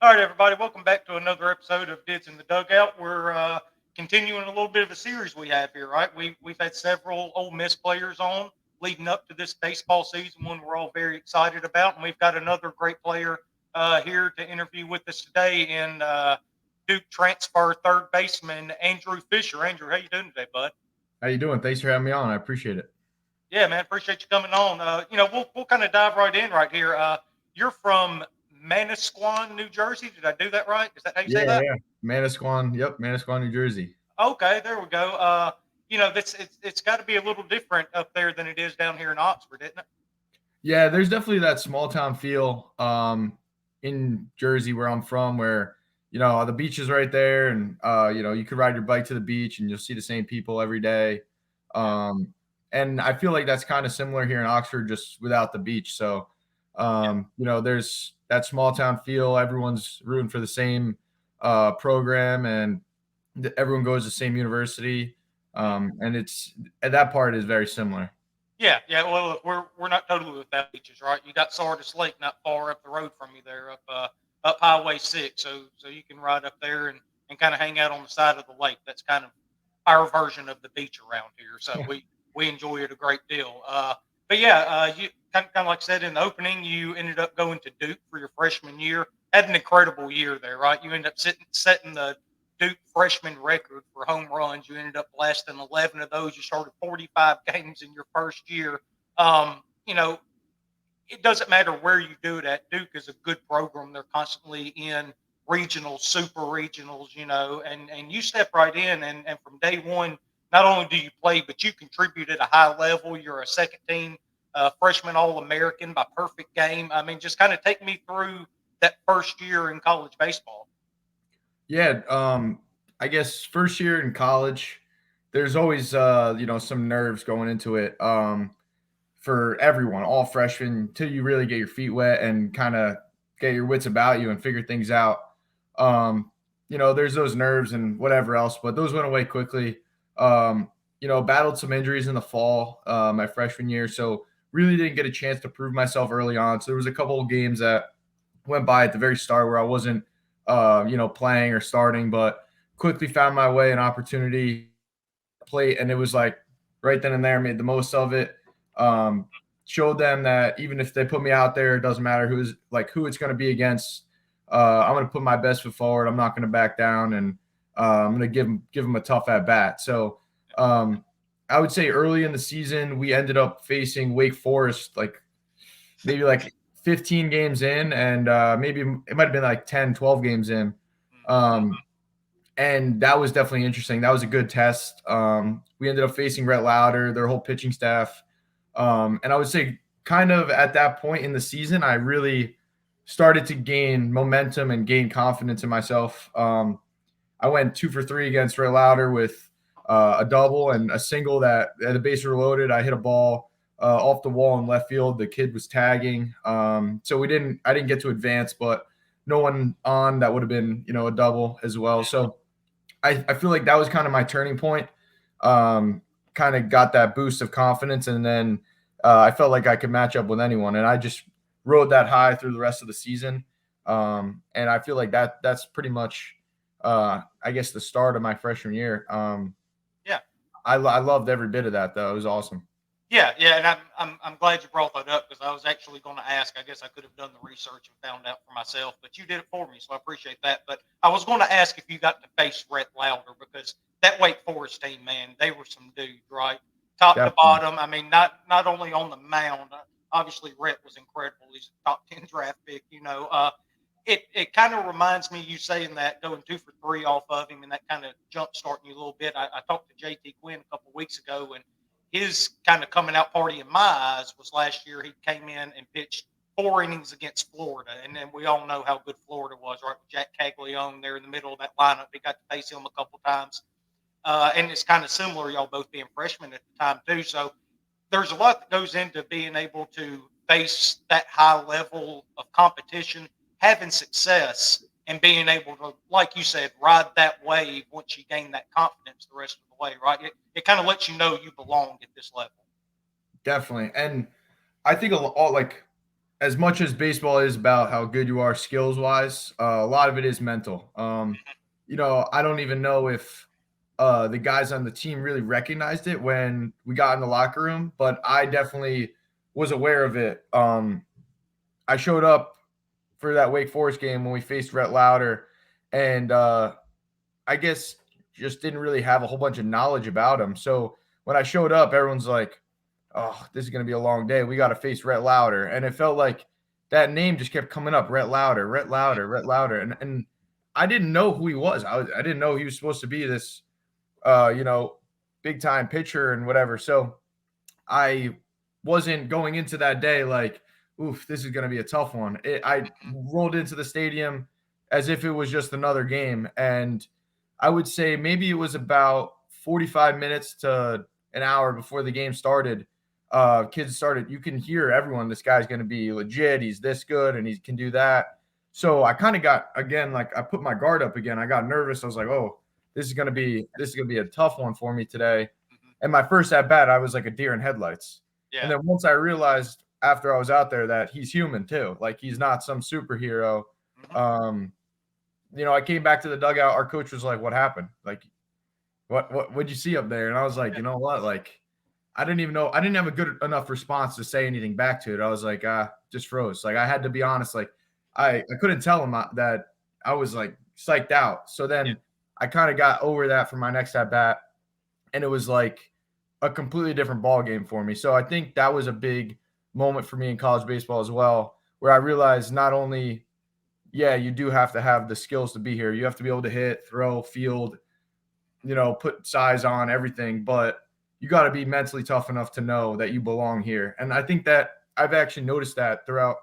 All right, everybody, welcome back to another episode of Dids in the Dugout. We're continuing a little bit of a series we have here, right? We've had several Ole Miss players on leading up to this baseball season, one we're all very excited about, and we've got another great player here to interview with us today in Duke transfer third baseman Andrew Fischer. Andrew, how you doing today, bud? How you doing? Thanks for having me on. I appreciate it. Yeah, man, appreciate you coming on. We'll kind of dive right in right here. You're from Manasquan, New Jersey. Did I do that right? Is that how you say that? Yeah. Manasquan. Yep, Manasquan, New Jersey. Okay, there we go. It's got to be a little different up there than it is down here in Oxford, isn't it? Yeah, there's definitely that small town feel in Jersey where I'm from, where the beach is right there, and you could ride your bike to the beach and you'll see the same people every day. And I feel like that's kind of similar here in Oxford, just without the beach. So there's that small town feel. Everyone's rooting for the same program, and everyone goes to the same university. And that part is very similar. Yeah. Well, look, we're not totally without beaches, right? You got Sardis Lake not far up the road from you there, up Highway 6, so you can ride up there and kind of hang out on the side of the lake. That's kind of our version of the beach around here. So we enjoy it a great deal. You kind of like I said in the opening, you ended up going to Duke for your freshman year. Had an incredible year there, right? You ended up setting the Duke freshman record for home runs. You ended up blasting 11 of those. You started 45 games in your first year. It doesn't matter where you do it at. Duke is a good program. They're constantly in regionals, super regionals, and you step right in. And from day one, not only do you play, but you contribute at a high level. You're a second team freshman All-American by perfect game. I mean, just kind of take me through that first year in college baseball. Yeah, I guess first year in college, there's always some nerves going into it for everyone, all freshmen, until you really get your feet wet and kind of get your wits about you and figure things out. There's those nerves and whatever else, but those went away quickly. Battled some injuries in the fall, my freshman year, so really didn't get a chance to prove myself early on. So there was a couple of games that went by at the very start where I wasn't playing or starting, but quickly found my way an opportunity to play, and it was like right then and there, made the most of it. Showed them that even if they put me out there, it doesn't matter who it's going to be against. I'm going to put my best foot forward. I'm not going to back down, and I'm going to give them a tough at bat. So I would say early in the season, we ended up facing Wake Forest, maybe 15 games in, and maybe it might have been 10, 12 games in. And that was definitely interesting. That was a good test. We ended up facing Rhett Lauder, their whole pitching staff. And I would say kind of at that point in the season, I really started to gain momentum and gain confidence in myself. I went 2 for 3 against Rhett Lauder with a double and a single that the bases were loaded. I hit a ball off the wall in left field. The kid was tagging. So I didn't get to advance, but no one on that would have been, a double as well. So I feel like that was kind of my turning point. Kind of got that boost of confidence, and then I felt like I could match up with anyone, and I just rode that high through the rest of the season. And I feel like that's pretty much, I guess, the start of my freshman year. I loved every bit of that, though. It was awesome. Yeah, and I'm glad you brought that up, because I was actually going to ask. I guess I could have done the research and found out for myself, but you did it for me, so I appreciate that. But I was going to ask if you got to face Rhett Lauder, because that Wake Forest team, man, they were some dudes, right? Top to bottom. I mean, not only on the mound. Obviously, Rhett was incredible. He's a top 10 draft pick. It kind of reminds me, you saying that, going 2 for 3 off of him, and that kind of jump starting you a little bit. I talked to JT Quinn a couple of weeks ago, and his kind of coming out party in my eyes was last year. He came in and pitched 4 innings against Florida, and then we all know how good Florida was, right? With Jack Caglione there in the middle of that lineup. He got to face him a couple times, and it's kind of similar, y'all both being freshmen at the time too. So there's a lot that goes into being able to face that high level of competition, having success, and being able to, like you said, ride that wave once you gain that confidence the rest of the way, right? It kind of lets you know you belong at this level. Definitely. And I think as much as baseball is about how good you are skills wise, a lot of it is mental. I don't even know if the guys on the team really recognized it when we got in the locker room, but I definitely was aware of it. I showed up for that Wake Forest game when we faced Rhett Lauder, and I guess just didn't really have a whole bunch of knowledge about him. So when I showed up, everyone's like, "Oh, this is going to be a long day. We got to face Rhett Lauder," and it felt like that name just kept coming up: Rhett Lauder, Rhett Lauder, Rhett Lauder, and I didn't know who he was. I didn't know he was supposed to be this, big time pitcher and whatever. So I wasn't going into that day like, oof, this is going to be a tough one. I rolled into the stadium as if it was just another game. And I would say maybe it was about 45 minutes to an hour before the game started. Kids started, you can hear everyone, this guy's going to be legit. He's this good and he can do that. So I kind of got, again, like I put my guard up again. I got nervous. I was like, oh, this is going to be a tough one for me today. And my first at bat, I was like a deer in headlights. Yeah. And then once I realized after I was out there that he's human too, like he's not some superhero. I came back to the dugout. Our coach was like, "What happened? Like, what'd you see up there?" And I was like, "You know what? Like, I didn't even know. I didn't have a good enough response to say anything back to it. I was like, just froze. Like, I had to be honest. Like, I couldn't tell him that I was like psyched out. So then I kind of got over that for my next at bat, and it was like a completely different ball game for me. So I think that was a big moment for me in college baseball as well, where I realized not only, you do have to have the skills to be here. You have to be able to hit, throw, field, put size on everything, but you got to be mentally tough enough to know that you belong here. And I think that I've actually noticed that throughout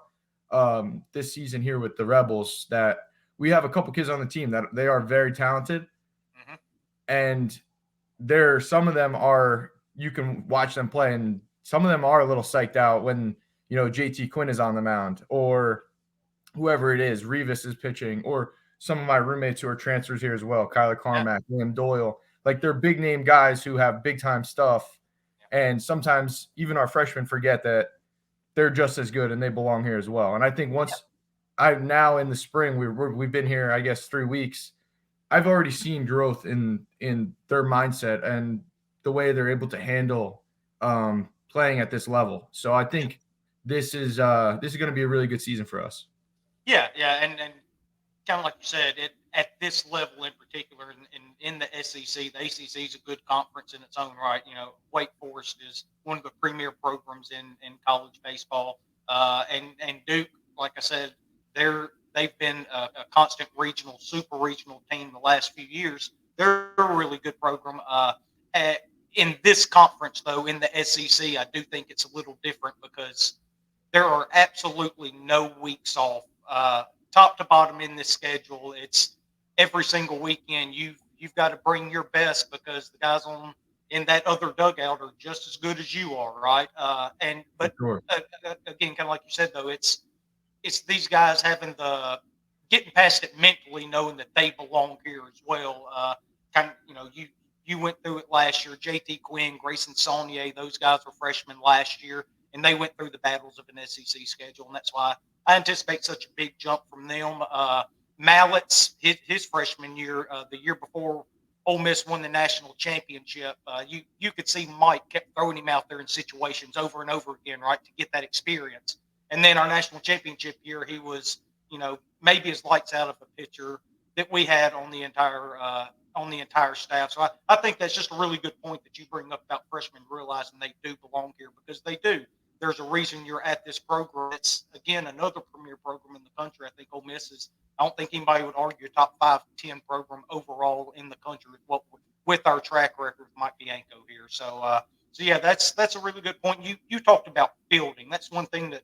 this season here with the Rebels, that we have a couple kids on the team that they are very talented. And some of them are, you can watch them play, and some of them are a little psyched out when, JT Quinn is on the mound or whoever it is, Revis is pitching, or some of my roommates who are transfers here as well, Kyler Carmack, Liam Doyle. Like, they're big name guys who have big time stuff. And sometimes even our freshmen forget that they're just as good and they belong here as well. And I think once now in the spring, we've been here, I guess, 3 weeks, I've already seen growth in their mindset and the way they're able to handle playing at this level. So I think this is going to be a really good season for us. Yeah, and kind of like you said, at this level in particular, in the SEC, the ACC is a good conference in its own right. Wake Forest is one of the premier programs in college baseball, and Duke, like I said, they've been a constant super regional team the last few years. They're a really good program. In this conference, though, in the SEC, I do think it's a little different because there are absolutely no weeks off. Top to bottom in this schedule, it's every single weekend you've got to bring your best because the guys in that other dugout are just as good as you are, right? Again, kind of like you said, though, it's these guys getting past it mentally, knowing that they belong here as well. You went through it last year. JT Quinn, Grayson Saunier, those guys were freshmen last year, and they went through the battles of an SEC schedule, and that's why I anticipate such a big jump from them. Mallett's his freshman year, the year before Ole Miss won the national championship, you could see Mike kept throwing him out there in situations over and over again, right, to get that experience. And then our national championship year, he was, maybe as lights out of a pitcher that we had on the entire staff. So I think that's just a really good point that you bring up about freshmen realizing they do belong here, because they do. There's a reason you're at this program. It's, again, another premier program in the country. I think Ole Miss is, I don't think anybody would argue, a top 5-10 program overall in the country with our track record Mike Bianco here. So yeah, that's a really good point. You talked about fielding. That's one thing that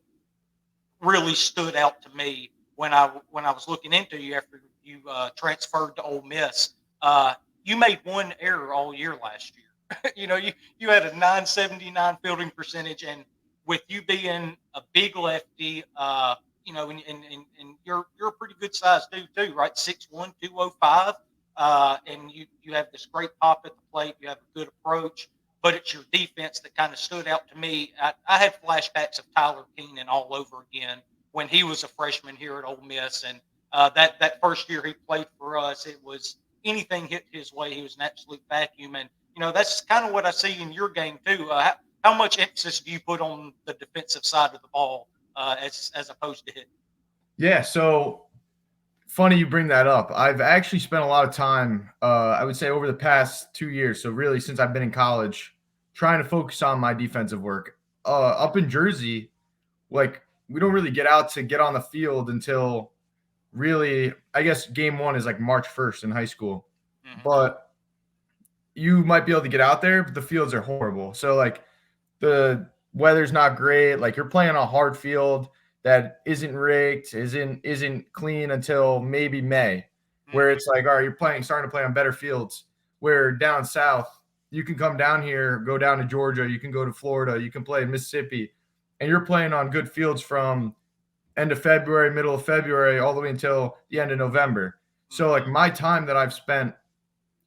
really stood out to me when I was looking into you after you transferred to Ole Miss. You made one error all year last year. You had a .979 fielding percentage, and with you being a big lefty, and you're a pretty good size dude too, right? 6'1", 205, and you have this great pop at the plate. You have a good approach, but it's your defense that kind of stood out to me. I had flashbacks of Tyler Keenan all over again when he was a freshman here at Ole Miss, and that first year he played for us, it was anything hit his way, he was an absolute vacuum. And that's kind of what I see in your game too. How much emphasis do you put on the defensive side of the ball as opposed to hitting? Yeah, so funny you bring that up. I've actually spent a lot of time, I would say, over the past 2 years. So really, since I've been in college, trying to focus on my defensive work. Up in Jersey, like we don't really get on the field until really, I guess game one is like March 1st in high school. Mhm. But you might be able to get out there, but the fields are horrible. So like the weather's not great. Like you're playing on a hard field that isn't rigged, isn't clean until maybe May, where it's like, all right, you're starting to play on better fields. Where down south, you can come down here, go down to Georgia, you can go to Florida, you can play in Mississippi, and you're playing on good fields from end of February, middle of February, all the way until the end of November. So like my time that I've spent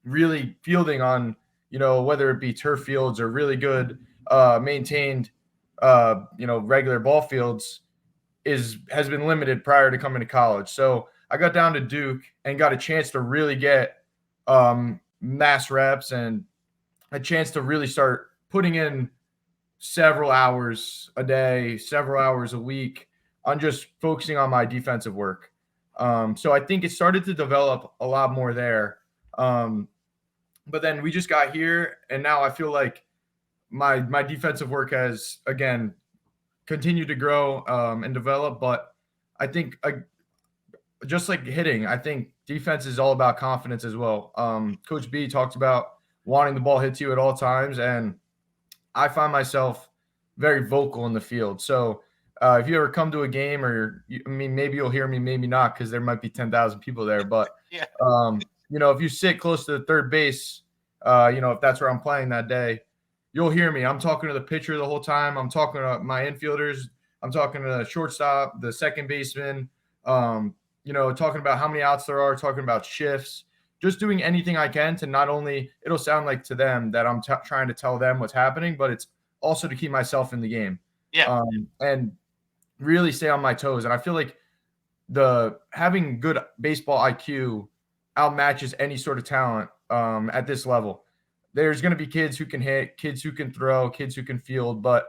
really fielding on, whether it be turf fields or really good maintained, regular ball fields has been limited prior to coming to college. So I got down to Duke and got a chance to really get mass reps and a chance to really start putting in several hours a day, several hours a week on just focusing on my defensive work. So I think it started to develop a lot more there. But then we just got here, and now I feel like my defensive work has, again, continued to grow and develop. But I think just like hitting, I think defense is all about confidence as well. Coach B talks about wanting the ball hit to you at all times, and I find myself very vocal in the field. So if you ever come to a game, maybe you'll hear me, maybe not, because there might be 10,000 people there. But Yeah. If you sit close to the third base, if that's where I'm playing that day, you'll hear me. I'm talking to the pitcher the whole time. I'm talking to my infielders. I'm talking to the shortstop, the second baseman, talking about how many outs there are, talking about shifts, just doing anything I can to not only – it'll sound like to them that I'm trying to tell them what's happening, but it's also to keep myself in the game. Yeah. And really stay on my toes. And I feel like having good baseball IQ outmatches any sort of talent at this level. There's going to be kids who can hit, kids who can throw, kids who can field, but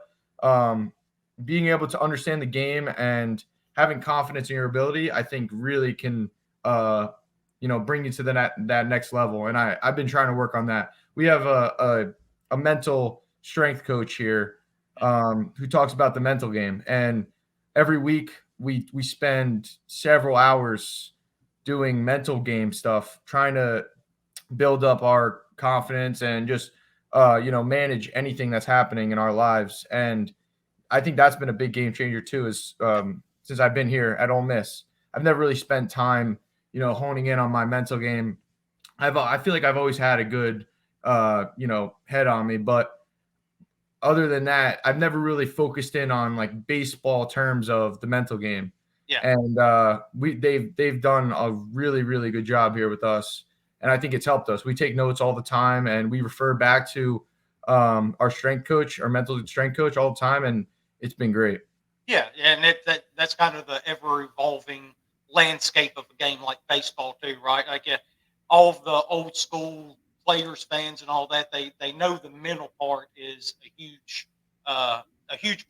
being able to understand the game and having confidence in your ability, I think really can, bring you to that next level. And I've been trying to work on that. We have a mental strength coach here who talks about the mental game. And every week we spend several hours doing mental game stuff, trying to build up our confidence and just, manage anything that's happening in our lives. And I think that's been a big game changer too, is since I've been here at Ole Miss, I've never really spent time, honing in on my mental game. I feel like I've always had a good, head on me, but other than that, I've never really focused in on like baseball terms of the mental game. Yeah. And they've done a really, really good job here with us. And I think it's helped us. We take notes all the time, and we refer back to our strength coach, our mental strength coach all the time. And it's been great. Yeah. And that's kind of the ever evolving landscape of a game like baseball too, right? Like all of the old school players, fans, and all that, they know the mental part is a huge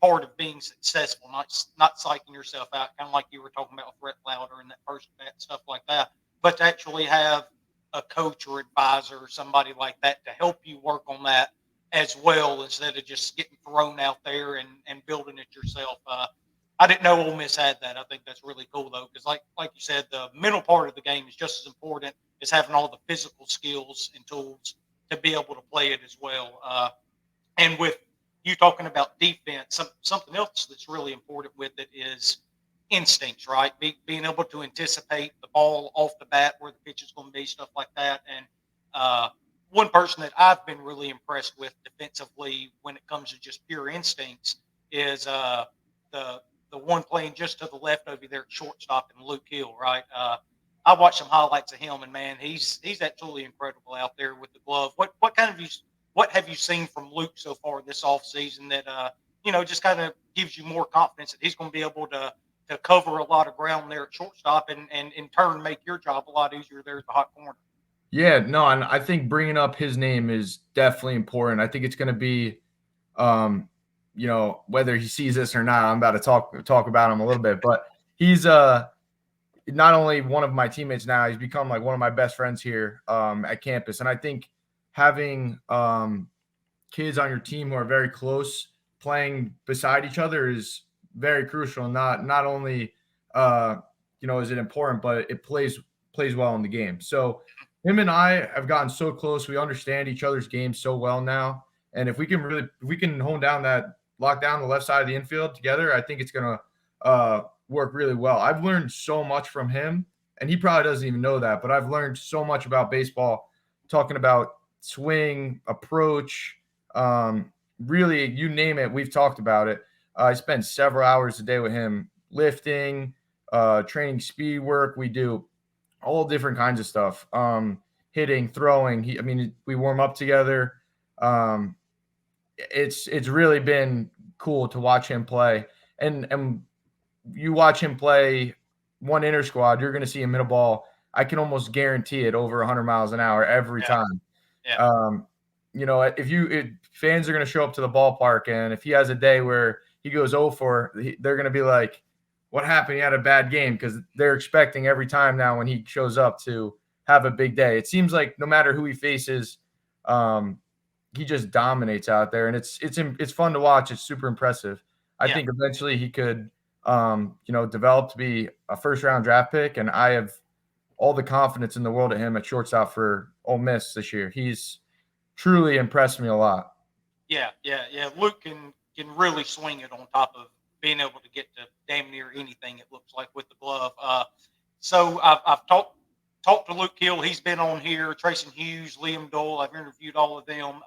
part of being successful, not psyching yourself out, kind of like you were talking about with Rhett Lauder and that first bat, stuff like that, but to actually have a coach or advisor or somebody like that to help you work on that as well, instead of just getting thrown out there and building it yourself. I didn't know Ole Miss had that. I think that's really cool though, because like you said, the mental part of the game is just as important as having all the physical skills and tools to be able to play it as well. And with you talking about defense, something else that's really important with it is instincts, right? Being able to anticipate the ball off the bat, where the pitch is going to be, stuff like that. And one person that I've been really impressed with defensively when it comes to just pure instincts is the one playing just to the left over there at shortstop, and Luke Hill, right? I watched some highlights of him, and man, he's absolutely incredible out there with the glove. What kind of what have you seen from Luke so far this offseason that, just kind of gives you more confidence that he's going to be able to cover a lot of ground there at shortstop and in turn make your job a lot easier there at the hot corner? Yeah, no, and I think bringing up his name is definitely important. I think it's going to be, whether he sees this or not, I'm about to talk about him a little bit, but he's not only one of my teammates now, he's become like one of my best friends here at campus. And I think having kids on your team who are very close playing beside each other is very crucial. Not only is it important, but it plays well in the game. So him and I have gotten so close. We understand each other's game so well now. And if we can lock down the left side of the infield together, I think it's gonna work really well. I've learned so much from him, and he probably doesn't even know that, but I've learned so much about baseball, talking about swing, approach, really, you name it, we've talked about it. I spend several hours a day with him, lifting, training speed work. We do all different kinds of stuff, hitting, throwing. We warm up together. It's really been cool to watch him play. And you watch him play one inter squad, you're going to see him hit a ball. I can almost guarantee it over 100 miles an hour every time. Yeah. If fans are going to show up to the ballpark, and if he has a day where he goes 0 for, they're going to be like, what happened? He had a bad game, because they're expecting every time now when he shows up to have a big day. It seems like no matter who he faces, he just dominates out there, and it's fun to watch. It's super impressive. I think eventually he could, develop to be a first-round draft pick, and I have all the confidence in the world in him at shortstop for Ole Miss this year. He's truly impressed me a lot. Yeah. Luke can really swing it on top of being able to get to damn near anything, it looks like, with the glove. So I've talked to Luke Hill. He's been on here. Trayson Hughes, Liam Dole. I've interviewed all of them.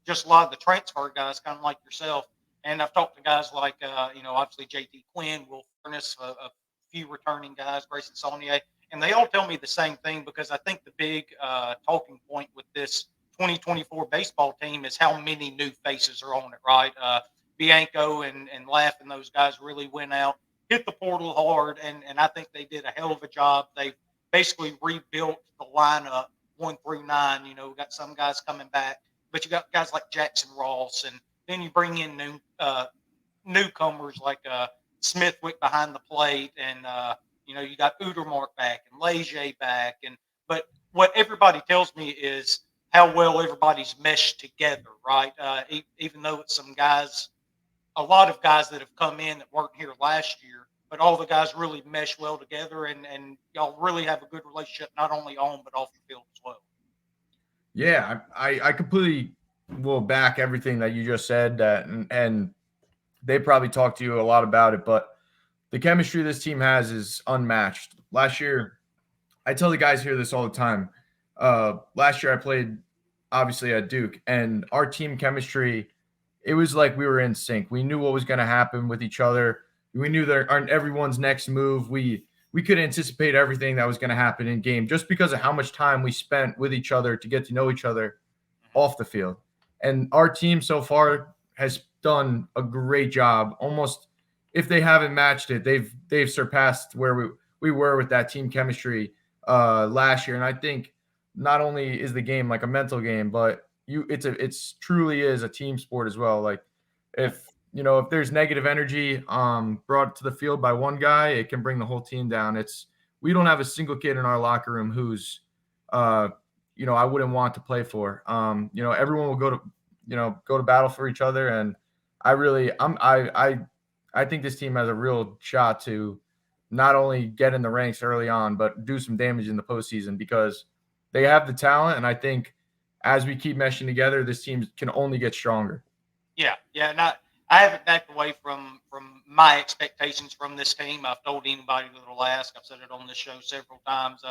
Just a lot of the transfer guys, kind of like yourself. And I've talked to guys like, obviously J.D. Quinn, Will Furnace, a few returning guys, Grayson Saunier. And they all tell me the same thing, because I think the big talking point with this 2024 baseball team is how many new faces are on it, right? Bianco and Laugh and those guys really went out, hit the portal hard, and I think they did a hell of a job. They basically rebuilt the lineup 1 through 9. Got some guys coming back, but you got guys like Jackson Ross, and then you bring in newcomers like Smithwick behind the plate, and you got Udermark back and Leger back, but what everybody tells me is how well everybody's meshed together, right? Even though it's a lot of guys that have come in that weren't here last year, but all the guys really mesh well together, and y'all really have a good relationship, not only on but off the field as well. Yeah, I completely will back everything that you just said, and they probably talked to you a lot about it, but the chemistry this team has is unmatched. Last year, I tell the guys here this all the time. Last year I played obviously at Duke, and our team chemistry, it was like we were in sync. We knew what was going to happen with each other. We knew everyone's next move. We could anticipate everything that was going to happen in game, just because of how much time we spent with each other to get to know each other off the field. And our team so far has done a great job. Almost, if they haven't matched it, they've surpassed where we were with that team chemistry last year. And I think not only is the game like a mental game, but it's truly is a team sport as well. Like if there's negative energy brought to the field by one guy, it can bring the whole team down. We don't have a single kid in our locker room who's I wouldn't want to play for. Everyone will go to battle for each other, and I think this team has a real shot to not only get in the ranks early on, but do some damage in the postseason, because they have the talent. And I think as we keep meshing together, this team can only get stronger. Yeah. And I haven't backed away from my expectations from this team. I've told anybody that'll ask. I've said it on this show several times.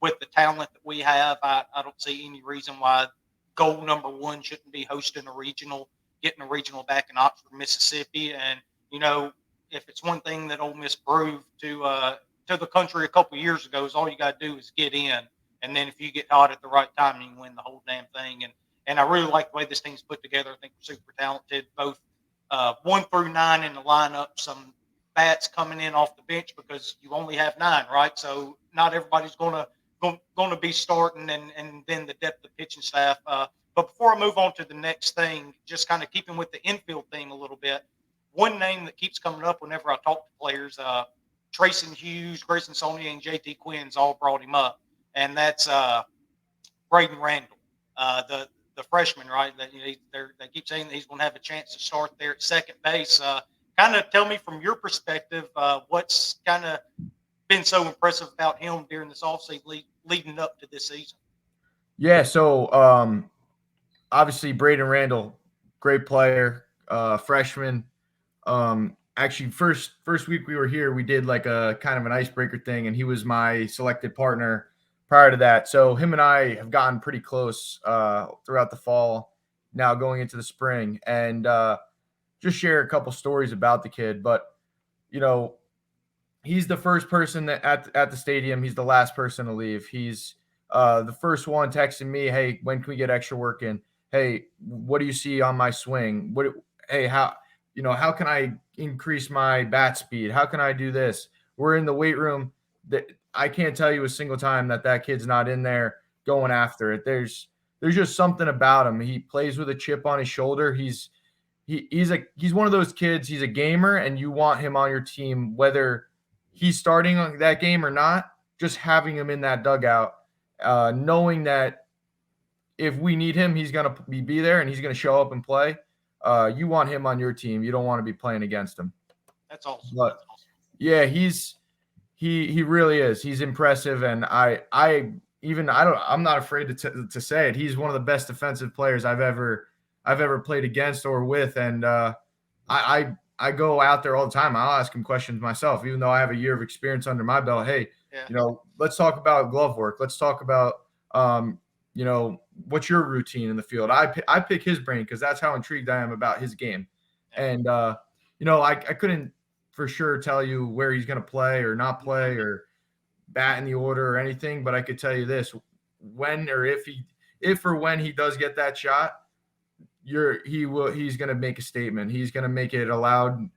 With the talent that we have, I don't see any reason why goal number 1 shouldn't be hosting a regional, getting a regional back in Oxford, Mississippi. And, if it's one thing that Ole Miss proved to the country a couple of years ago, is all you got to do is get in. And then if you get hot at the right time, you can win the whole damn thing. And I really like the way this team's put together. I think we're super talented, both 1 through 9 in the lineup. Some bats coming in off the bench because you only have 9, right? So not everybody's going to be starting, and then the depth of pitching staff. But before I move on to the next thing, just kind of keeping with the infield theme a little bit, one name that keeps coming up whenever I talk to players, Trayson Hughes, Grayson Saunier, and JT Quinn's all brought him up, and that's Braden Randall, the freshman, right? That they keep saying that he's going to have a chance to start there at second base. Kind of tell me from your perspective, what's kind of been so impressive about him during this offseason leading up to this season. Yeah, so obviously Braden Randall, great player, freshman. Actually, first week we were here, we did like a kind of an icebreaker thing, and he was my selected partner prior to that. So him and I have gotten pretty close throughout the fall, now going into the spring, and just share a couple stories about the kid. But he's the first person that at the stadium. He's the last person to leave. He's the first one texting me, "Hey, when can we get extra work in? Hey, what do you see on my swing? How can I increase my bat speed? How can I do this?" We're in the weight room. I can't tell you a single time that kid's not in there going after it. There's just something about him. He plays with a chip on his shoulder. He's one of those kids. He's a gamer, and you want him on your team, whether he's starting that game or not. Just having him in that dugout, knowing that if we need him, he's going to be there and he's going to show up and play. You want him on your team. You don't want to be playing against him. That's awesome. But, yeah, he really is. He's impressive, and I'm not afraid to say it. He's one of the best defensive players I've ever played against or with, and I go out there all the time. I'll ask him questions myself, even though I have a year of experience under my belt. Hey, let's talk about glove work. Let's talk about what's your routine in the field. I pick his brain because that's how intrigued I am about his game. And I couldn't for sure tell you where he's going to play or not play or bat in the order or anything, but I could tell you this: if or when he does get that shot, he's going to make a statement. He's going to make it a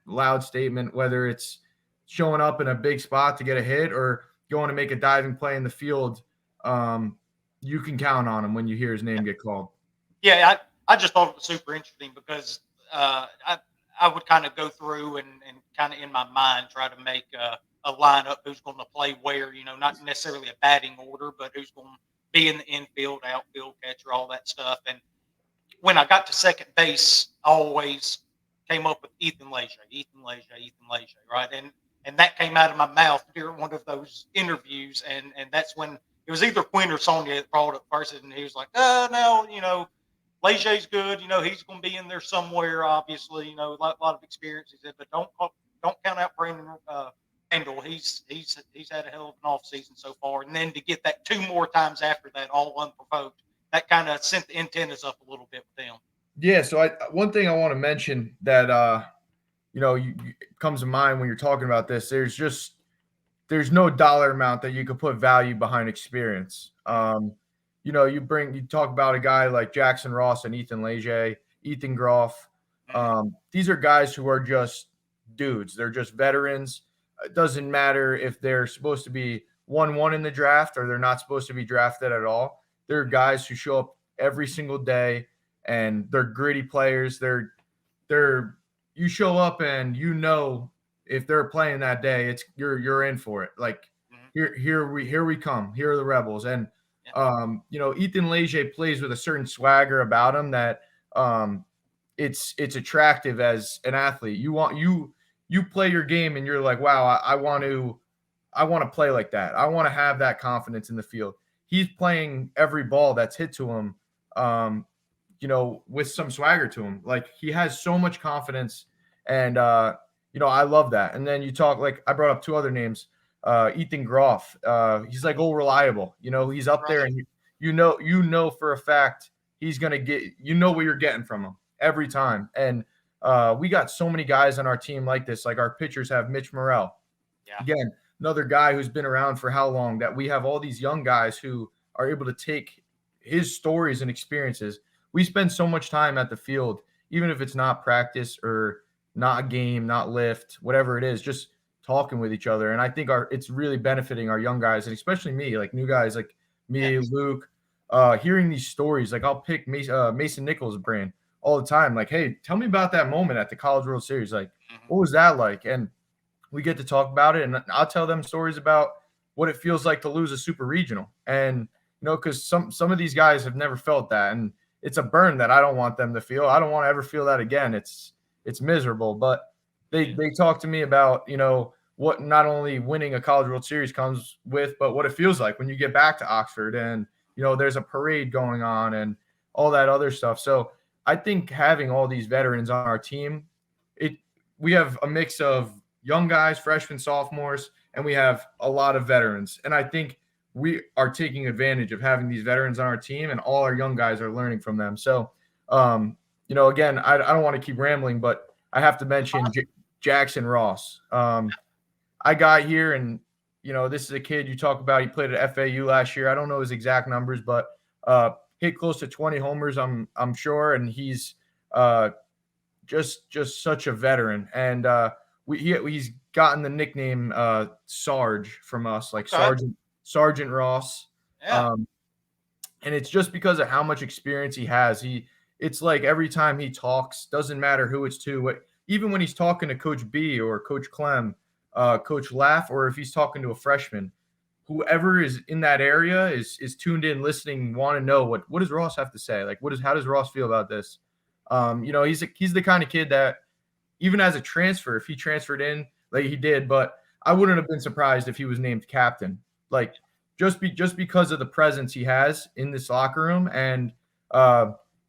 loud statement, whether it's showing up in a big spot to get a hit or going to make a diving play in the field. You can count on him when you hear his name get called. Yeah, I just thought it was super interesting because I would kind of go through and kind of in my mind try to make a lineup who's going to play where, not necessarily a batting order, but who's going to be in the infield, outfield, catcher, all that stuff. And when I got to second base, I always came up with Ethan Leger, right? And that came out of my mouth during one of those interviews, and that's when it was either Quinn or Sonia that brought it first, and he was like, no, Leger's good, he's going to be in there somewhere, obviously, a lot of experience. He said, but don't count out Brandon Randall. He's had a hell of an offseason so far, and then to get that 2 more times after that, all unprovoked, that kind of sent the antennas up a little bit with them. Yeah, so one thing I want to mention that comes to mind when you're talking about this, there's no dollar amount that you could put value behind experience. You talk about a guy like Jackson Ross and Ethan Leger, Ethan Groff. These are guys who are just dudes. They're just veterans. It doesn't matter if they're supposed to be 1-1 in the draft or they're not supposed to be drafted at all. They're guys who show up every single day, and they're gritty players. You show up and if they're playing that day, it's you're in for it. Like here we come. Here are the Rebels. And Ethan Leger plays with a certain swagger about him that it's attractive as an athlete. You play your game and you're like, wow, I want to play like that. I want to have that confidence in the field. He's playing every ball that's hit to him, with some swagger to him. Like, he has so much confidence, and I love that. And then you talk, like, I brought up 2 other names. Ethan Groff. He's like reliable. He's up there, and you know for a fact he's gonna get. What you're getting from him every time. And we got so many guys on our team like this. Like, our pitchers have Mitch Morrell. Yeah. Again, another guy who's been around for how long, that we have all these young guys who are able to take his stories and experiences. we spend so much time at the field, even if it's not practice or not a game, not lift, whatever it is, just talking with each other. And I think it's really benefiting our young guys, and especially me, like new guys like me, Luke, hearing these stories. Like I'll pick Mason Nichols' brain all the time. Like, hey, tell me about that moment at the College World Series. Like, what was that like? And we get to talk about it, and I'll tell them stories about what it feels like to lose a super regional. And because some of these guys have never felt that, and it's a burn that I don't want them to feel. I don't want to ever feel that again. It's miserable. But they talk to me about what not only winning a College World Series comes with, but what it feels like when you get back to Oxford, and there's a parade going on and all that other stuff. So I think having all these veterans on our team, we have a mix of young guys, freshmen, sophomores, and we have a lot of veterans. And I think we are taking advantage of having these veterans on our team, and all our young guys are learning from them. So, again, I don't want to keep rambling, but I have to mention Jackson Ross. I got here, and, this is a kid you talk about. He played at FAU last year. I don't know his exact numbers, but hit close to 20 homers, I'm sure. And he's just such a veteran. And he's gotten the nickname Sarge from us, like Sergeant Ross. Yeah. And it's just because of how much experience he has. It's like every time he talks, doesn't matter who it's to, even when he's talking to Coach B or Coach Clem, Coach Laugh, or if he's talking to a freshman, whoever is in that area is tuned in, listening, want to know what does Ross have to say? Like, how does Ross feel about this? He's the kind of kid that even as a transfer, if he transferred in like he did, but I wouldn't have been surprised if he was named captain. Like just because of the presence he has in this locker room, and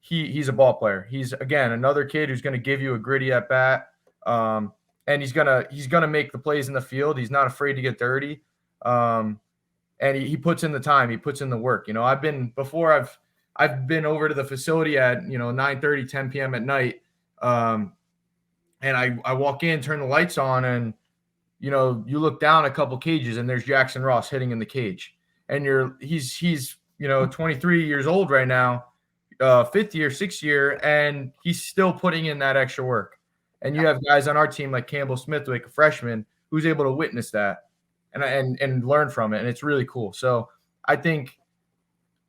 he's a ball player. He's again another kid who's going to give you a gritty at bat, and he's gonna make the plays in the field. He's not afraid to get dirty, and he puts in the time. He puts in the work. I've been over to the facility at 9:30, 10 p.m. at night, and I walk in, turn the lights on, and you look down a couple cages, and there's Jackson Ross hitting in the cage, and he's 23 years old right now, fifth year, sixth year, and he's still putting in that extra work. And you have guys on our team like Campbell Smithwick, a freshman, who's able to witness that and learn from it, and it's really cool. So I think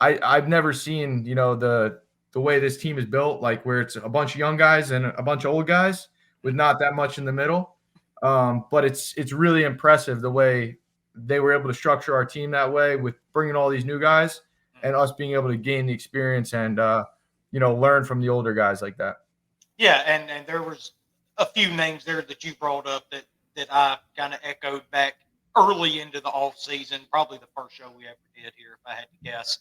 I've never seen the way this team is built, like where it's a bunch of young guys and a bunch of old guys with not that much in the middle. But it's really impressive the way they were able to structure our team that way, with bringing all these new guys and us being able to gain the experience and learn from the older guys like that. Yeah, and there was a few names there that you brought up that I kind of echoed back early into the off season, probably the first show we ever did here, if I had to guess.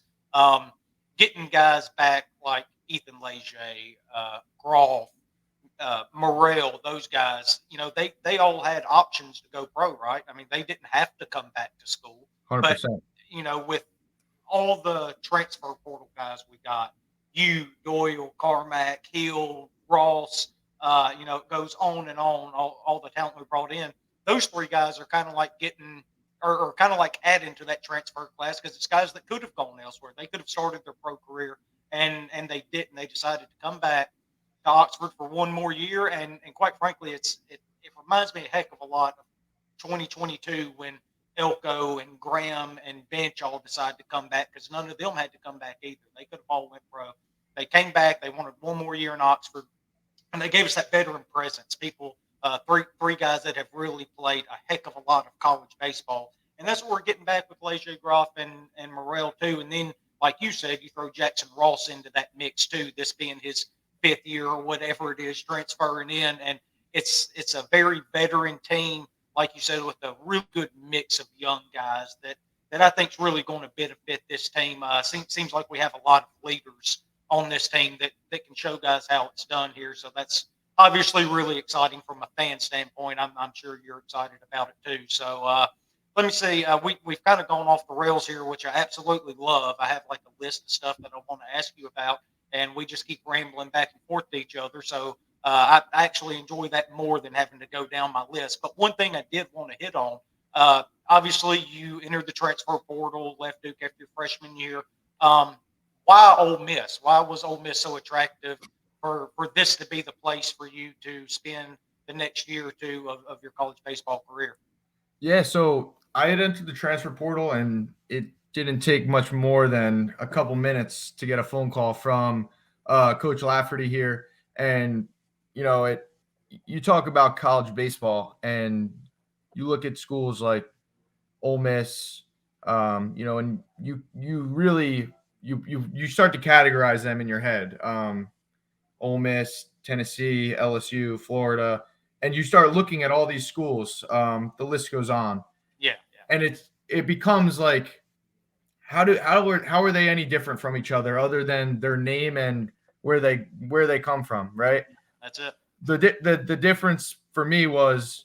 Getting guys back like Ethan Leger, Groff, Morrell, those guys, they all had options to go pro, right? I mean, they didn't have to come back to school. 100%. But, with all the transfer portal guys we got, Doyle, Carmack, Hill, Ross, it goes on and on, all the talent we brought in. Those three guys are kind of like getting or kind of like adding to that transfer class, because it's guys that could have gone elsewhere. They could have started their pro career, and they didn't. They decided to come back to Oxford for one more year. And quite frankly, it reminds me a heck of a lot of 2022 when Elko and Graham and Bench all decided to come back, because none of them had to come back either. They could have all went pro. They came back. They wanted one more year in Oxford, and they gave us that veteran presence. People, three guys that have really played a heck of a lot of college baseball. And that's what we're getting back with Leger, Groff, and Morrell too. And then, like you said, you throw Jackson Ross into that mix too, this being his fifth year or whatever it is, transferring in. And it's a very veteran team, like you said, with a real good mix of young guys that I think is really going to benefit this team. Seems like we have a lot of leaders on this team that can show guys how it's done here. So that's obviously really exciting from a fan standpoint. I'm sure you're excited about it too. So let me see. We've kind of gone off the rails here, which I absolutely love. I have like a list of stuff that I want to ask you about, and we just keep rambling back and forth to each other. So I actually enjoy that more than having to go down my list. But one thing I did want to hit on, obviously you entered the transfer portal, left Duke after your freshman year. why Ole Miss? Why was Ole Miss so attractive for this to be the place for you to spend the next year or two of your college baseball career? Yeah, so I had entered the transfer portal, and it didn't take much more than a couple minutes to get a phone call from Coach Lafferty here. And you talk about college baseball, and you look at schools like Ole Miss, and you really you start to categorize them in your head. Ole Miss, Tennessee, LSU, Florida, and you start looking at all these schools. The list goes on. Yeah. And it becomes like, how are they any different from each other other than their name and where they come from, right? That's it. The difference for me was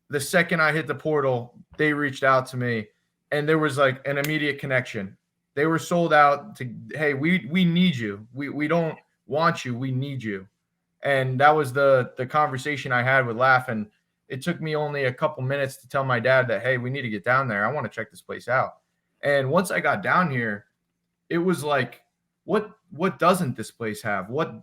the second I hit the portal, they reached out to me, and there was like an immediate connection. They were sold out to, hey, we need you. We don't want you, we need you. And that was the conversation I had with Laugh. And it took me only a couple minutes to tell my dad that, hey, we need to get down there. I want to check this place out. And once I got down here, it was like, what doesn't this place have? What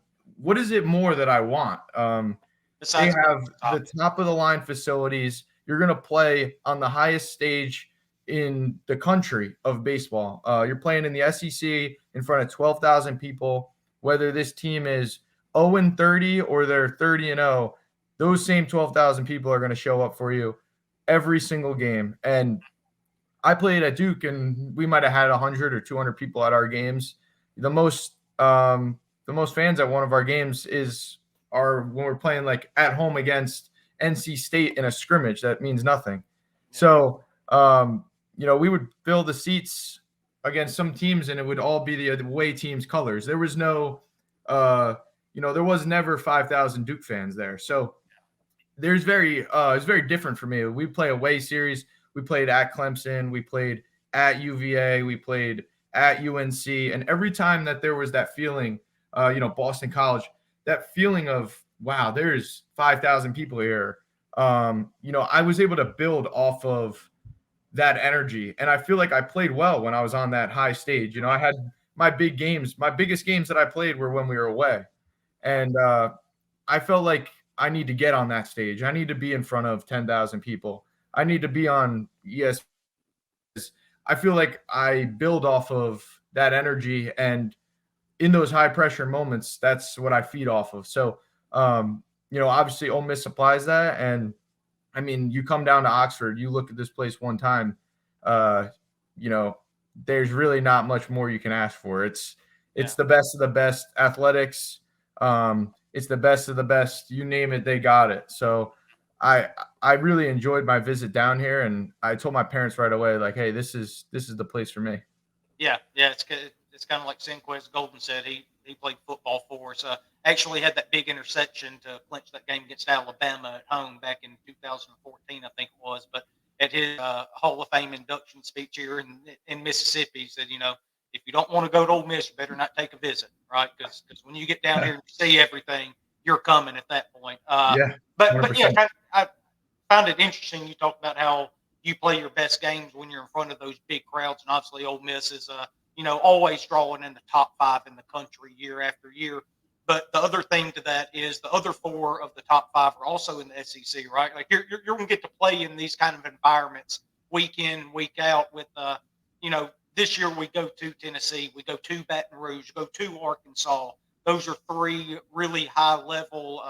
is it more that I want? They have the top of the line facilities. You're going to play on the highest stage in the country of baseball. You're playing in the SEC in front of 12,000 people. Whether this team is 0-30 or they're 30-0, those same 12,000 people are going to show up for you every single game. And I played at Duke, and we might have had 100 or 200 people at our games. The most fans at one of our games are when we're playing like at home against NC State in a scrimmage that means nothing. So, we would fill the seats against some teams, and it would all be the away team's colors. There was no, there was never 5,000 Duke fans there. So it's very different for me. We play away series. We played at Clemson. We played at UVA. We played at UNC. And every time that there was that feeling, Boston College, that feeling of, wow, there's 5,000 people here. I was able to build off of that energy. And I feel like I played well when I was on that high stage. I had my big games. My biggest games that I played were when we were away. And I felt like I need to get on that stage. I need to be in front of 10,000 people. I need to be on ESPN. I feel like I build off of that energy, and in those high pressure moments, that's what I feed off of. So, obviously Ole Miss supplies that. And I mean, you come down to Oxford, you look at this place one time, there's really not much more you can ask for. It's the best of the best athletics. It's the best of the best. You name it, they got it. So I really enjoyed my visit down here, and I told my parents right away, like, hey, this is the place for me. Yeah. It's kind of like Sinquez Golden said. He played football for us. Actually had that big interception to clinch that game against Alabama at home back in 2014, I think it was. But at his Hall of Fame induction speech here in Mississippi, he said, if you don't want to go to Ole Miss, you better not take a visit, right? Because when you get down here and you see everything, you're coming at that point. But yeah, I found it interesting. You talked about how you play your best games when you're in front of those big crowds, and obviously Ole Miss is always drawing in the top 5 in the country year after year. But the other thing to that is the other 4 of the top 5 are also in the SEC, right? Like you're going to get to play in these kind of environments week in, week out with, this year we go to Tennessee, we go to Baton Rouge, go to Arkansas. Those are 3 really high level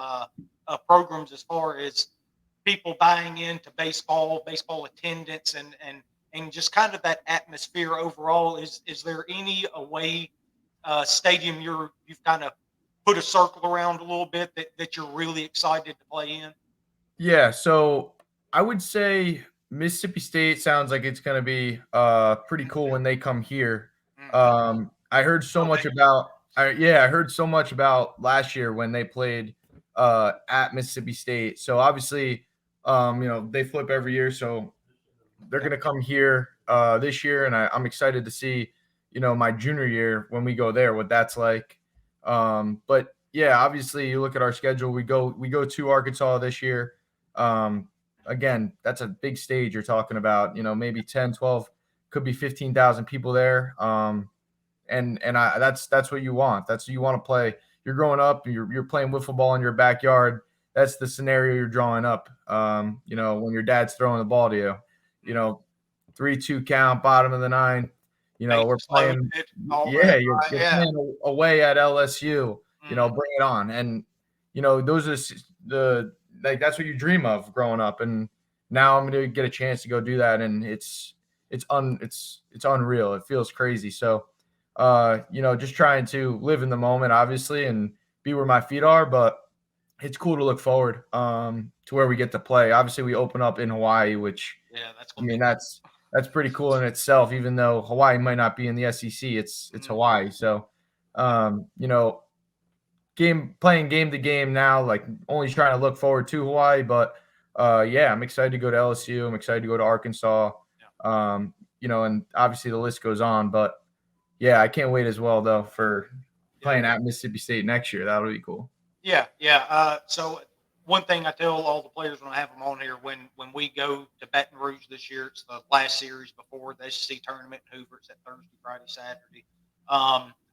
programs as far as people buying into baseball attendance, and just kind of that atmosphere overall. Is there any away stadium you've kind of put a circle around a little bit that you're really excited to play in? Yeah, so I would say Mississippi State sounds like it's going to be pretty cool when they come here. I heard so much about I heard so much about last year when they played at Mississippi State. So obviously, they flip every year, so they're going to come here this year, and I'm excited to see, my junior year when we go there, what that's like. But yeah, obviously you look at our schedule, we go to Arkansas this year. Again, that's a big stage you're talking about, maybe 10, 12, could be 15,000 people there. that's what you want. That's what you want to play. You're growing up, you're playing wiffle ball in your backyard. That's the scenario you're drawing up. When your dad's throwing the ball to you, 3-2 count, bottom of the ninth. We're playing. Yeah, you're playing away at LSU. Bring it on. And those are that's what you dream of growing up. And now I'm going to get a chance to go do that, and it's unreal. It feels crazy. So, just trying to live in the moment, obviously, and be where my feet are. But it's cool to look forward to where we get to play. Obviously, we open up in Hawaii, which that's pretty cool in itself. Even though Hawaii might not be in the SEC, it's Hawaii. So, playing game to game now, like only trying to look forward to Hawaii. But I'm excited to go to LSU. I'm excited to go to Arkansas. And obviously the list goes on. But yeah, I can't wait as well though for playing at Mississippi State next year. That'll be cool. Yeah. So one thing I tell all the players when I have them on here, when we go to Baton Rouge this year, it's the last series before the SEC tournament in Hoover. It's that Thursday, Friday, Saturday.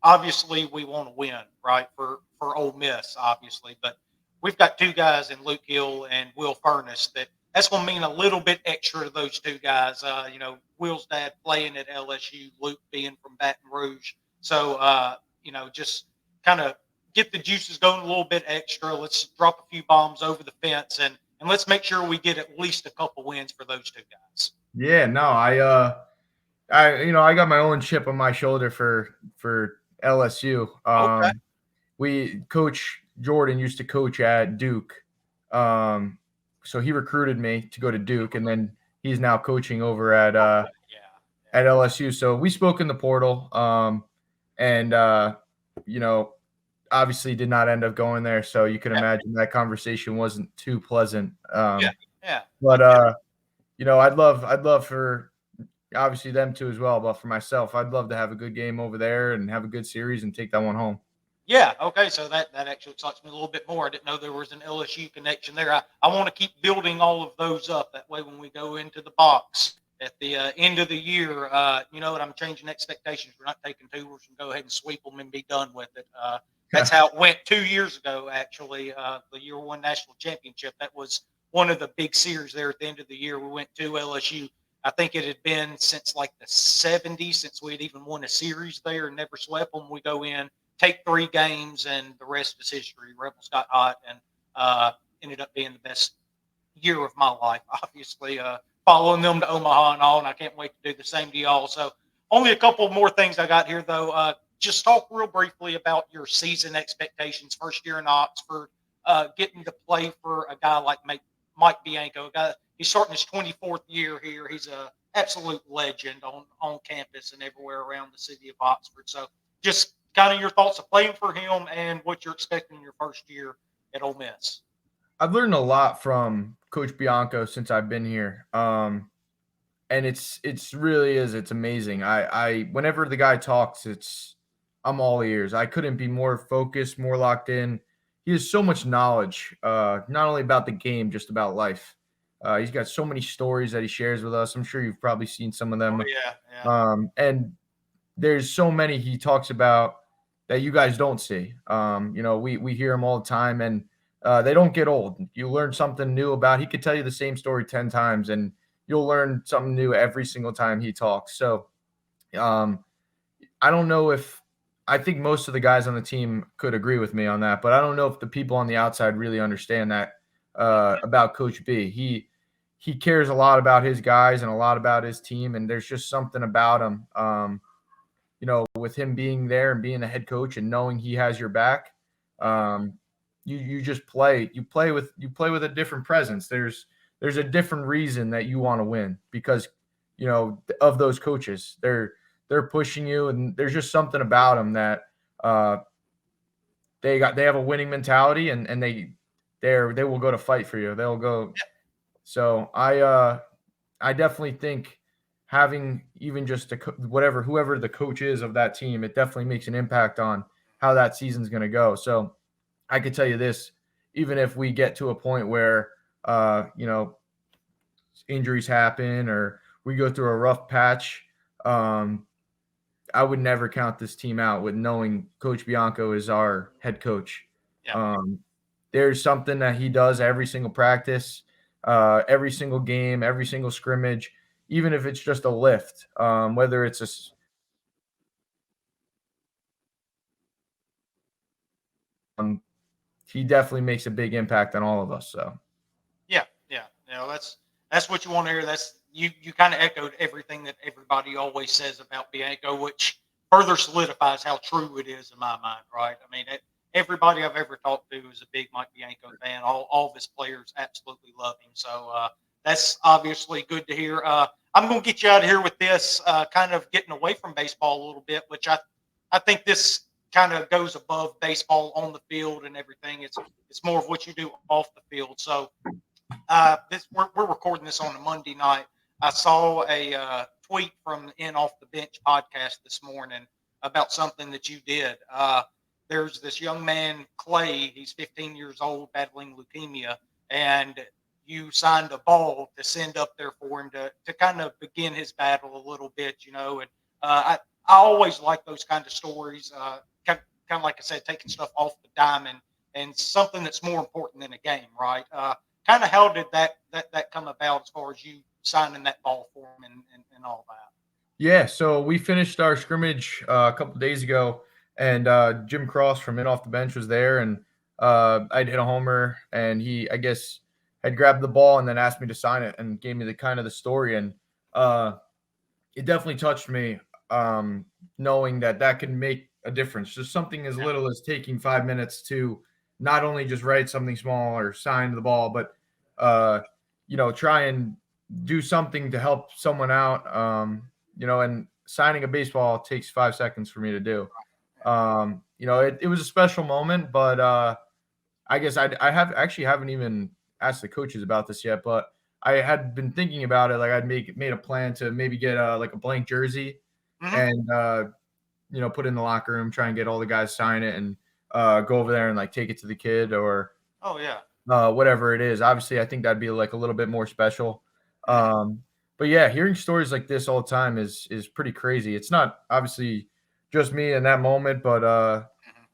Obviously, we want to win, right, for Ole Miss, obviously. But we've got two guys in Luke Hill and Will Furness that's going to mean a little bit extra to those two guys. Will's dad playing at LSU, Luke being from Baton Rouge. So, just kind of get the juices going a little bit extra. Let's drop a few bombs over the fence and let's make sure we get at least a couple wins for those two guys. Yeah, no, I got my own chip on my shoulder for LSU. Coach Jordan used to coach at Duke. So he recruited me to go to Duke, and then he's now coaching over at LSU. So we spoke in the portal, and obviously did not end up going there. So you can imagine that conversation wasn't too pleasant. But I'd love for obviously them too as well. But for myself, I'd love to have a good game over there and have a good series and take that one home. Yeah. Okay. So that actually excites me a little bit more. I didn't know there was an LSU connection there. I want to keep building all of those up. That way, when we go into the box at the end of the year, I'm changing expectations. We're not taking two. We're going to go ahead and sweep them and be done with it. That's how it went 2 years ago, actually, the year one national championship. That was one of the big series there at the end of the year. We went to LSU. I think it had been since like the 70s since we had even won a series there and never swept them. We go in, take 3 games, and the rest is history. Rebels got hot and ended up being the best year of my life, obviously, following them to Omaha and all, and I can't wait to do the same to y'all. So only a couple more things I got here, though. Just talk real briefly about your season expectations, first year in Oxford, getting to play for a guy like Mike Bianco. He's starting his 24th year here. He's an absolute legend on campus and everywhere around the city of Oxford. So just kind of your thoughts of playing for him and what you're expecting in your first year at Ole Miss. I've learned a lot from Coach Bianco since I've been here. And it's amazing. I whenever the guy talks, I'm all ears. I couldn't be more focused, more locked in. He has so much knowledge, not only about the game, just about life. He's got so many stories that he shares with us. I'm sure you've probably seen some of them. Yeah. And there's so many he talks about that you guys don't see. We hear him all the time, and they don't get old. You learn something new about. He could tell you the same story 10 times, and you'll learn something new every single time he talks. So, I don't know if I think most of the guys on the team could agree with me on that, but I don't know if the people on the outside really understand that about Coach B. He cares a lot about his guys and a lot about his team, and there's just something about him. With him being there and being the head coach and knowing he has your back, you just play. You play with a different presence. There's a different reason that you want to win because of those coaches. They're pushing you, and there's just something about them that they have a winning mentality, and they will go to fight for you. They'll go. So I definitely think having even just whoever the coach is of that team, it definitely makes an impact on how that season's going to go. So I could tell you this, even if we get to a point where injuries happen or we go through a rough patch, I would never count this team out with knowing Coach Bianco is our head coach. Yeah. There's something that he does every single practice, every single game, every single scrimmage, even if it's just a lift, whether it's he definitely makes a big impact on all of us. So Yeah, yeah. That's what you want to hear. That's you kind of echoed everything that everybody always says about Bianco, which further solidifies how true it is in my mind, right? I mean, everybody I've ever talked to is a big Mike Bianco fan. All of his players absolutely love him. So that's obviously good to hear. I'm going to get you out of here with this, kind of getting away from baseball a little bit, which I think this kind of goes above baseball on the field and everything. It's more of what you do off the field. So we're recording this on a Monday night. I saw a tweet from the In Off the Bench podcast this morning about something that you did. There's this young man, Clay. He's 15 years old, battling leukemia, and you signed a ball to send up there for him to kind of begin his battle a little bit, you know. And I always like those kind of stories. Kind of like I said, taking stuff off the diamond and something that's more important than a game, right? Kind of how did that come about as far as you signing that ball for him and all that? yeah, so we finished our scrimmage a couple days ago, and Jim Cross from In Off the Bench was there, and I'd hit a homer, and he, I guess, had grabbed the ball and then asked me to sign it and gave me the kind of the story, and it definitely touched me, knowing that can make a difference. Just something as little as taking 5 minutes to not only just write something small or sign the ball, but try and do something to help someone out. And signing a baseball takes 5 seconds for me to do. It was a special moment, but I guess I haven't even asked the coaches about this yet, but I had been thinking about it. Like I'd made a plan to maybe get a blank jersey and put it in the locker room, try and get all the guys sign it and go over there and like take it to the kid or whatever it is. Obviously, I think that'd be like a little bit more special. But yeah, hearing stories like this all the time is pretty crazy. It's not obviously just me in that moment, but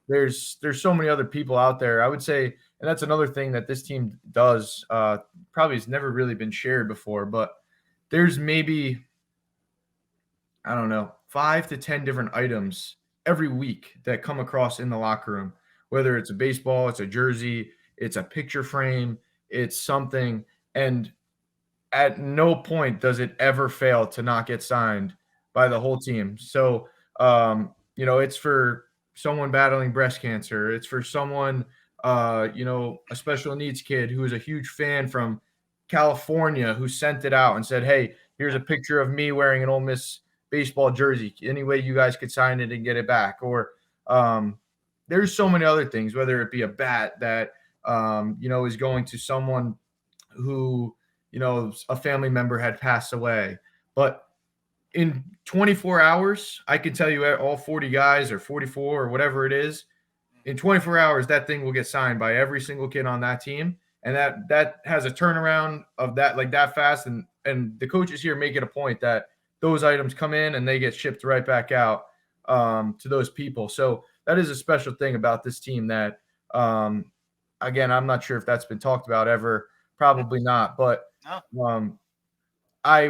there's so many other people out there. I would say, and that's another thing that this team does, probably has never really been shared before, but there's maybe, I don't know, 5 to 10 different items every week that come across in the locker room, whether it's a baseball, it's a jersey, it's a picture frame, it's something. And at no point does it ever fail to not get signed by the whole team. So, it's for someone battling breast cancer. It's for someone, a special needs kid who is a huge fan from California who sent it out and said, hey, here's a picture of me wearing an Ole Miss baseball jersey. Any way you guys could sign it and get it back. Or there's so many other things, whether it be a bat that, is going to someone who, a family member had passed away. But in 24 hours, I can tell you all 40 guys or 44 or whatever it is, in 24 hours, that thing will get signed by every single kid on that team. And that has a turnaround of that, like that fast. And the coaches here make it a point that those items come in and they get shipped right back out to those people. So that is a special thing about this team that, again, I'm not sure if that's been talked about ever. Probably not. But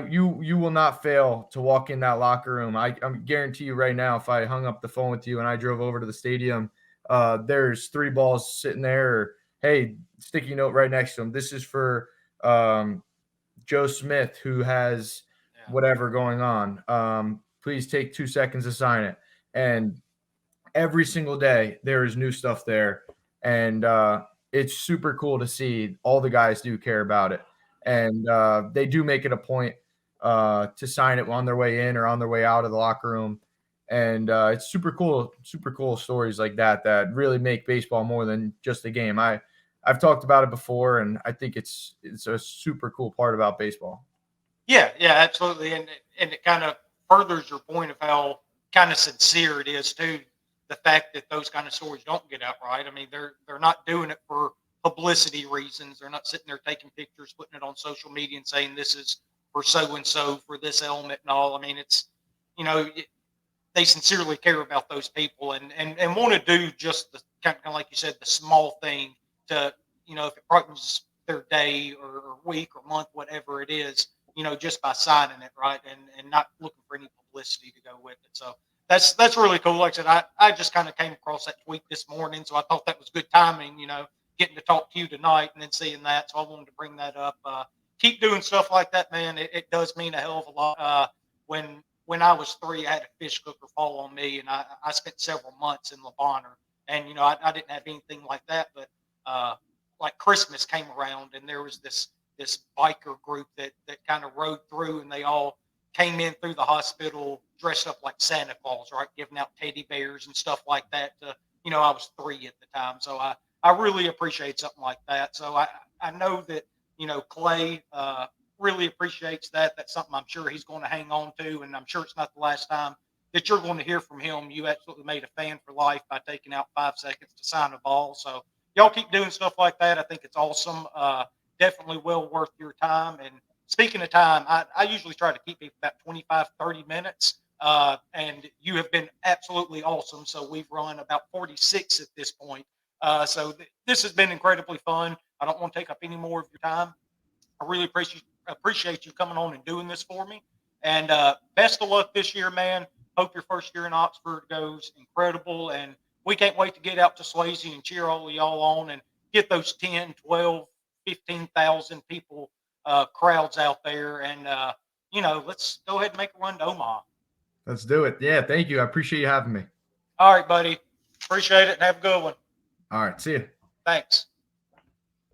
you will not fail to walk in that locker room. I guarantee you right now, if I hung up the phone with you and I drove over to the stadium, there's 3 balls sitting there. Or, hey, sticky note right next to him. This is for Joe Smith, who has whatever going on. Please take 2 seconds to sign it. And every single day there is new stuff there. And it's super cool to see. All the guys do care about it. And they do make it a point to sign it on their way in or on their way out of the locker room. And it's super cool stories like that really make baseball more than just a game. I've talked about it before, and I think it's a super cool part about baseball. Yeah, absolutely. And it kind of furthers your point of how kind of sincere it is too. The fact that those kind of stories don't get out right. I mean, they're not doing it for publicity reasons. They're not sitting there taking pictures, putting it on social media and saying this is for so-and-so for this element and all. I mean, it's, they sincerely care about those people and want to do just the kind of like you said, the small thing to, if it brightens their day or week or month, whatever it is, just by signing it, right, and not looking for any publicity to go with it. So that's really cool. Like I said, I just kind of came across that tweet this morning, so I thought that was good timing, getting to talk to you tonight and then seeing that. So I wanted to bring that up. Keep doing stuff like that, man. It does mean a hell of a lot. When I was 3, I had a fish cooker fall on me, and I spent several months in Lebanon, and I didn't have anything like that, but like Christmas came around, and there was this biker group that kind of rode through, and they all came in through the hospital dressed up like Santa Claus, right, giving out teddy bears and stuff like that. I was 3 at the time, so I really appreciate something like that. So I know that Clay really appreciates that. That's something I'm sure he's going to hang on to, and I'm sure it's not the last time that you're going to hear from him. You absolutely made a fan for life by taking out 5 seconds to sign a ball. So y'all keep doing stuff like that. I think it's awesome. Definitely well worth your time. And speaking of time, I usually try to keep it about 25, 30 minutes. And you have been absolutely awesome. So we've run about 46 at this point. So this has been incredibly fun. I don't want to take up any more of your time. I really appreciate you coming on and doing this for me. And best of luck this year, man. Hope your first year in Oxford goes incredible. And we can't wait to get out to Swayze and cheer all of y'all on and get those 10, 12, 15,000 people crowds out there. And, let's go ahead and make a run to Omaha. Let's do it. Yeah, thank you. I appreciate you having me. All right, buddy. Appreciate it, and have a good one. All right, see you. Thanks.